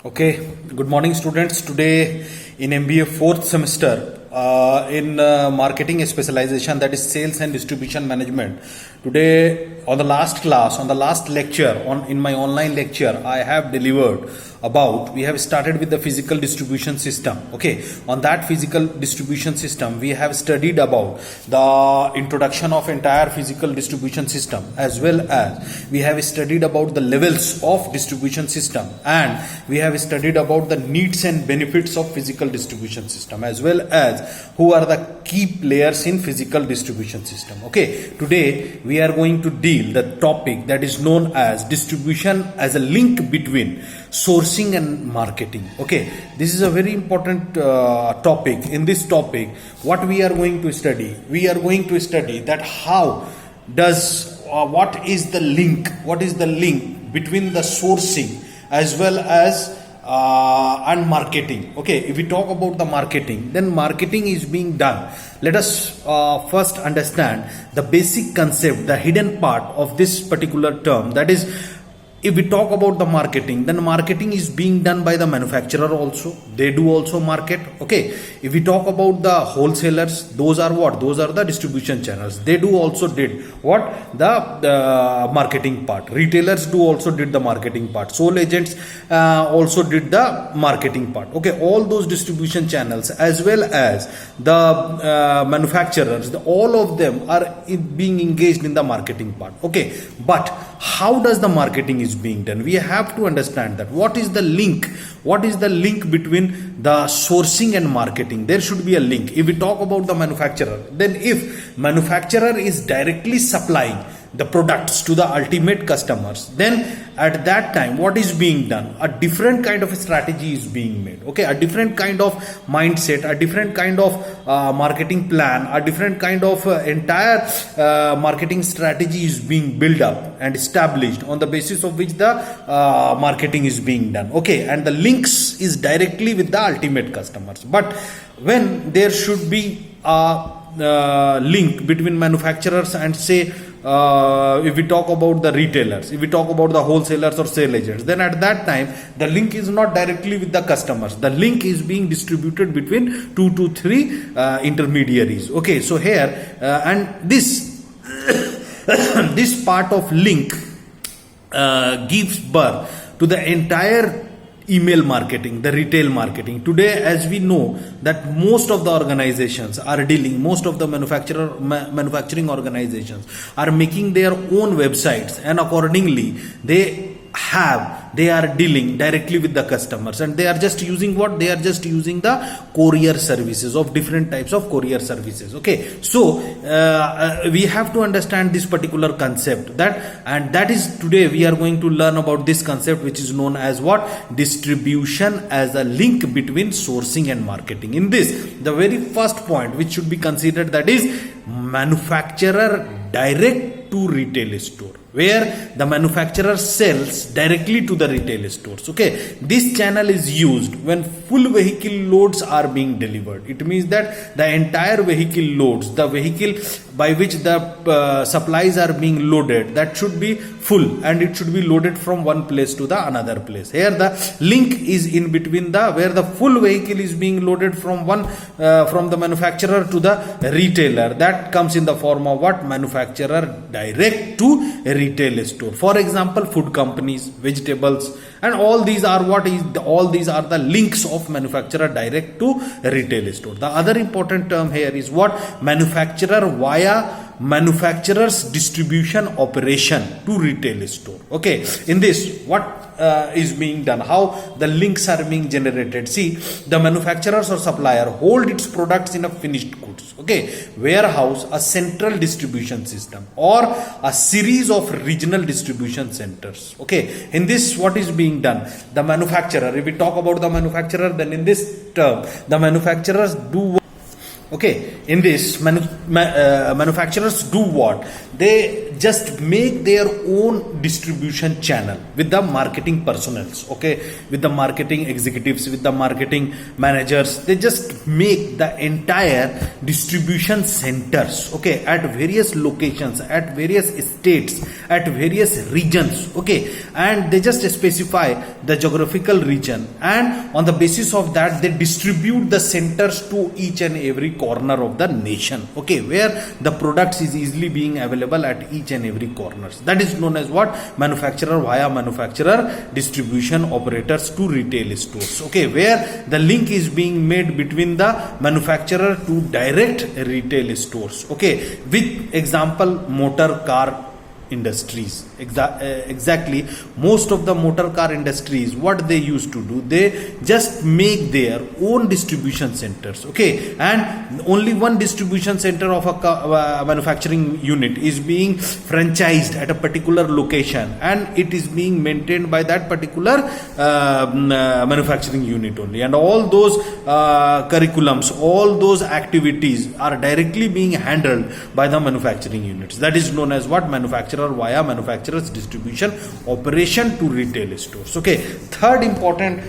Okay, good morning, students. Today in MBA fourth semester, in marketing specialization, that is sales and distribution management. Today, on the last class, on the last lecture, in my online lecture, I have delivered about. We have started with the physical distribution system. Okay, on that physical distribution system, we have studied about the introduction of entire physical distribution system, as well as we have studied about the levels of distribution system, and we have studied about the needs and benefits of physical distribution system, as well as who are the key players in physical distribution system. Okay, today we are going to deal the topic that is known as distribution as a link between sourcing and marketing. Okay, this is a very important topic. In this topic, what we are going to study, we are going to study that how does what is the link between the sourcing as well as and marketing. Okay, if we talk about the marketing, then marketing is being done. Let us first understand the basic concept, the hidden part of this particular term. That is, if we talk about the marketing, then marketing is being done by the manufacturer also. They do also market. Okay, if we talk about the wholesalers, those are what? Those are the distribution channels. They do also did what? The marketing part. Retailers do also did the marketing part. Sole agents also did the marketing part. Okay, all those distribution channels as well as the manufacturers, all of them are being engaged in the marketing part. Okay, but how does the marketing is being done? We have to understand that what is the link between the sourcing and marketing. There should be a link. If we talk about the manufacturer, then if manufacturer is directly supplying the products to the ultimate customers, then at that time what is being done? A different kind of a strategy is being made. Okay, a different kind of mindset, a different kind of marketing plan, a different kind of entire marketing strategy is being built up and established, on the basis of which the marketing is being done. Okay, and the links is directly with the ultimate customers. But when there should be a link between manufacturers and say if we talk about the retailers, if we talk about the wholesalers or sale agents, then at that time the link is not directly with the customers. The link is being distributed between 2 to 3 intermediaries. Okay, so here and this this part of link gives birth to the entire email marketing, the retail marketing. Today, as we know, that most of the organizations are dealing, most of the manufacturing organizations are making their own websites, and accordingly they are dealing directly with the customers, and they are just using what? They are just using the courier services of different types of courier services. Okay, so we have to understand this particular concept, that is today we are going to learn about this concept, which is known as what? Distribution as a link between sourcing and marketing. In this, the very first point which should be considered, that is manufacturer direct to retail store, where the manufacturer sells directly to the retail stores. Okay, this channel is used when full vehicle loads are being delivered. It means that the entire vehicle loads, the vehicle by which the supplies are being loaded, that should be full, and it should be loaded from one place to the another place. Here the link is in between where the full vehicle is being loaded from from the manufacturer to the retailer. That comes in the form of what? Manufacturer direct to a retail store. For example, food companies, vegetables, and all these are all these are the links of manufacturer direct to retail store. The other important term here is what? Manufacturer via manufacturer's distribution operation to retail store. Okay, in this what is being done, how the links are being generated? See, the manufacturers or supplier hold its products in a finished goods, okay, warehouse, a central distribution system, or a series of regional distribution centers. Okay, in this what is being done? The manufacturer, if we talk about the manufacturer, then in this term the manufacturers do Okay, in this manufacturers do what? They just make their own distribution channel with the marketing personnels, okay, with the marketing executives, with the marketing managers. They just make the entire distribution centers, okay, at various locations, at various states, at various regions, okay, and they just specify the geographical region, and on the basis of that they distribute the centers to each and every corner of the nation, okay, where the products is easily being available at each and every corners. That is known as what? Manufacturer via manufacturer distribution operators to retail stores, okay, where the link is being made between the manufacturer to direct retail stores, okay, with example motor car industries. Exactly, most of the motor car industries, what they used to do, they just make their own distribution centers, okay, and only one distribution center of a manufacturing unit is being franchised at a particular location, and it is being maintained by that particular manufacturing unit only, and all those curriculums, all those activities are directly being handled by the manufacturing units. That is known as what? Manufacturer via manufacturer's distribution operation to retail stores, okay. Third important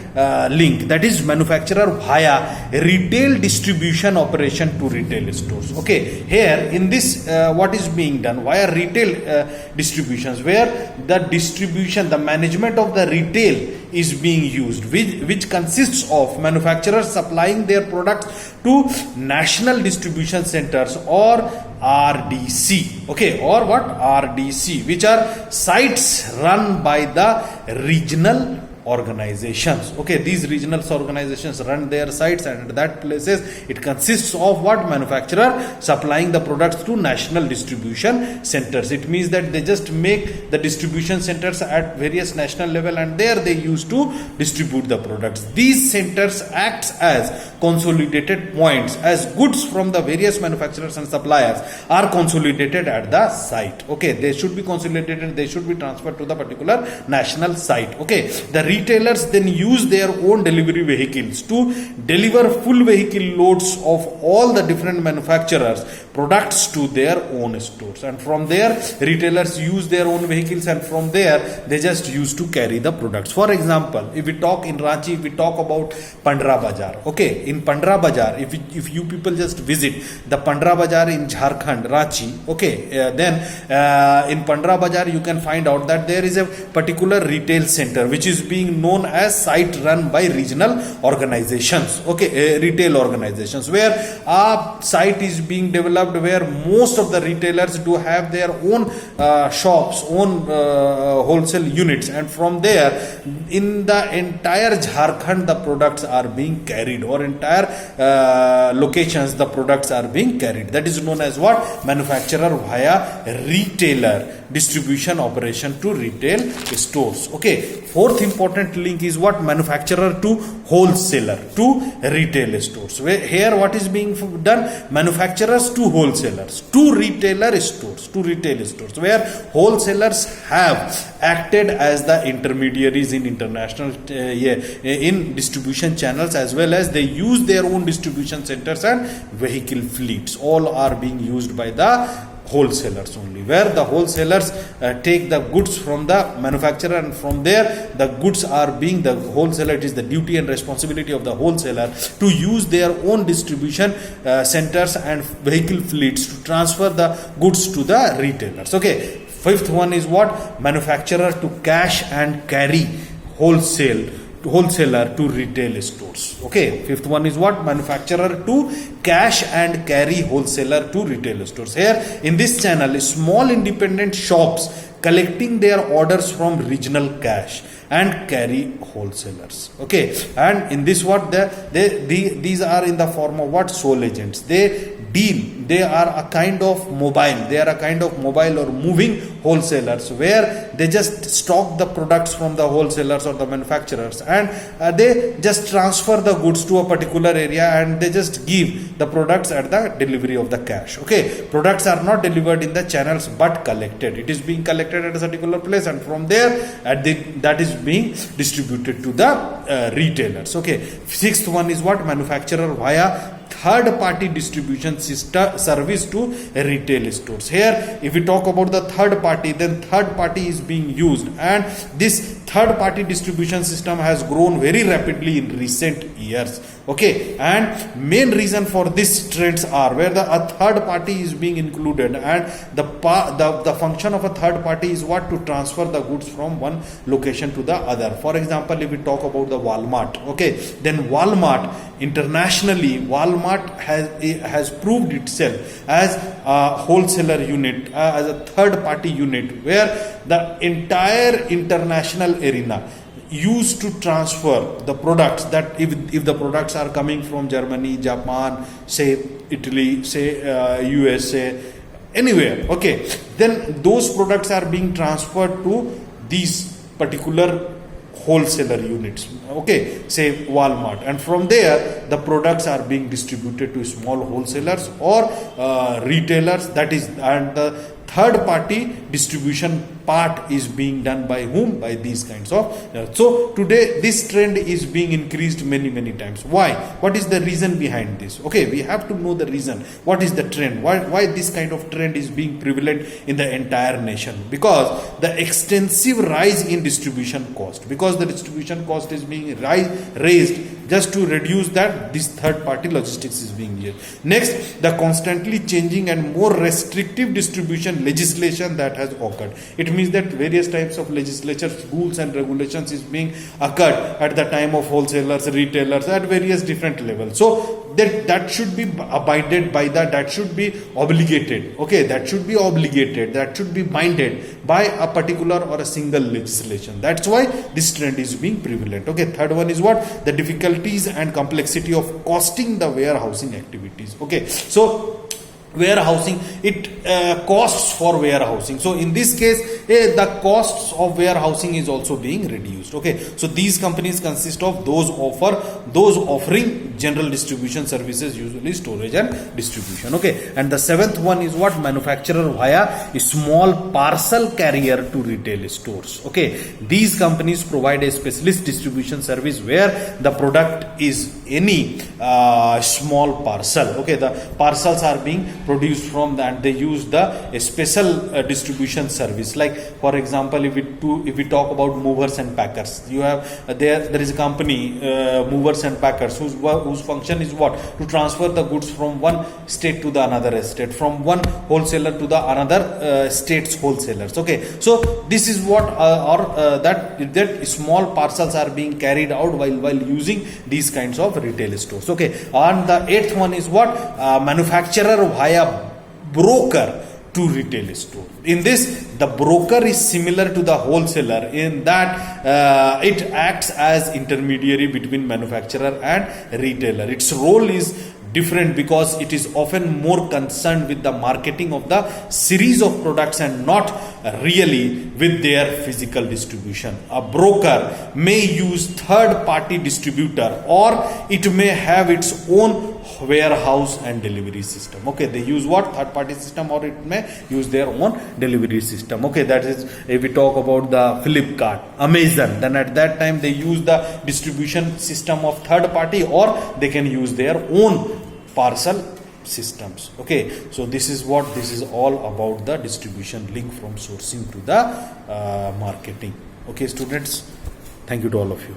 link, that is manufacturer via retail distribution operation to retail stores, okay. Here in this what is being done via retail distributions, where the distribution, the management of the retail is being used, which consists of manufacturers supplying their products to national distribution centers or RDC, okay, or what? RDC, which are sites run by the regional organizations, okay. These regional organizations run their sites, and at that places it consists of what? Manufacturer supplying the products to national distribution centers. It means that they just make the distribution centers at various national level, and there they used to distribute the products. These centers acts as consolidated points, as goods from the various manufacturers and suppliers are consolidated at the site, okay. They should be consolidated, they should be transferred to the particular national site, okay. The retailers then use their own delivery vehicles to deliver full vehicle loads of all the different manufacturers products to their own stores, and from there retailers use their own vehicles, and from there they just used to carry the products. For example, if we talk in Ranchi, we talk about Pandra Bazaar, okay. In Pandra Bazaar, if you people just visit the Pandra Bazaar in Jharkhand, Ranchi, okay, then in Pandra Bazaar you can find out that there is a particular retail center which is being known as site run by regional organizations, okay, retail organizations, where a site is being developed where most of the retailers do have their own shops, own wholesale units, and from there in the entire Jharkhand the products are being carried, or entire locations the products are being carried. That is known as what? Manufacturer via retailer distribution operation to retail stores, okay. Fourth important link is what? Manufacturer to wholesaler to retail stores. Where here what is being done? Manufacturers to wholesalers to retailer stores, to retail stores, where wholesalers have acted as the intermediaries in international in distribution channels, as well as they use their own distribution centers and vehicle fleets. All are being used by the wholesalers only, where the wholesalers take the goods from the manufacturer, and from there the goods are being, the wholesaler, it is the duty and responsibility of the wholesaler to use their own distribution centers and vehicle fleets to transfer the goods to the retailers, okay. Fifth one is what? Manufacturer to cash and carry wholesaler to retail stores, okay. Fifth one is what? Manufacturer to cash and carry wholesaler to retail stores. Here in this channel, small independent shops collecting their orders from regional cash and carry wholesalers, okay. And in this what? These are in the form of what? Sole agents. They deal, they are a kind of mobile or moving wholesalers, where they just stock the products from the wholesalers or the manufacturers, and they just transfer the goods to a particular area, and they just give the products at the delivery of the cash, okay. Products are not delivered in the channels but collected. It is being collected at a particular place, and from there that is being distributed to the retailers, okay. Sixth one is what? Manufacturer via third party distribution system service to retail stores. Here if we talk about the third party, then third party is being used, and this third party distribution system has grown very rapidly in recent years. Okay, and main reason for these trends are where a third party is being included, and the function of a third party is what? To transfer the goods from one location to the other. For example, if we talk about the Walmart, okay, then Walmart internationally, Walmart has proved itself as a wholesaler unit, as a third party unit, where the entire international arena used to transfer the products, that if the products are coming from Germany, Japan, say Italy, say USA, anywhere, okay, then those products are being transferred to these particular wholesaler units, okay, say Walmart, and from there the products are being distributed to small wholesalers or retailers. That is, and the third party distribution part is being done by whom? By these kinds of. So today this trend is being increased many times. Why? What is the reason behind this? Okay, we have to know the reason. What is the trend? Why this kind of trend is being prevalent in the entire nation? Because the extensive rise in distribution cost, because the distribution cost is being raised just to reduce that, this third party logistics is being used. Next, the constantly changing and more restrictive distribution legislation that has occurred. It means that various types of legislature rules and regulations is being occurred at the time of wholesalers, retailers at various different levels. So that should be abided by, that should be obligated. Okay, that should be obligated, that should be binded by a particular or a single legislation. That's why this trend is being prevalent. Okay, third one is what? The difficulties and complexity of costing the warehousing activities. Okay, so warehousing, it costs for warehousing. So in this case, the costs of warehousing is also being reduced. Okay, so these companies consist of those offering general distribution services, usually storage and distribution. Okay, and the seventh one is what? Manufacturer via a small parcel carrier to retail stores. Okay, these companies provide a specialist distribution service where the product is any small parcel. Okay, the parcels are being produced from that, they use the special distribution service. Like for example, if we talk about movers and packers, you have there is a company, movers and packers, whose function is what? To transfer the goods from one state to the another state, from one wholesaler to the another state's wholesalers. Okay, so this is what that small parcels are being carried out while using these kinds of retail stores. Okay, and the eighth one is what? Manufacturer via broker to retail store. In this, the broker is similar to the wholesaler in that it acts as intermediary between manufacturer and retailer. Its role is different because it is often more concerned with the marketing of the series of products and not really with their physical distribution. A broker may use third party distributor, or it may have its own warehouse and delivery system. Okay, they use what? Third party system, or it may use their own delivery system. Okay, that is, if we talk about the Flipkart, Amazon, then at that time they use the distribution system of third party, or they can use their own parcel systems. Okay, so this is all about the distribution link from sourcing to the marketing. Okay students, thank you to all of you.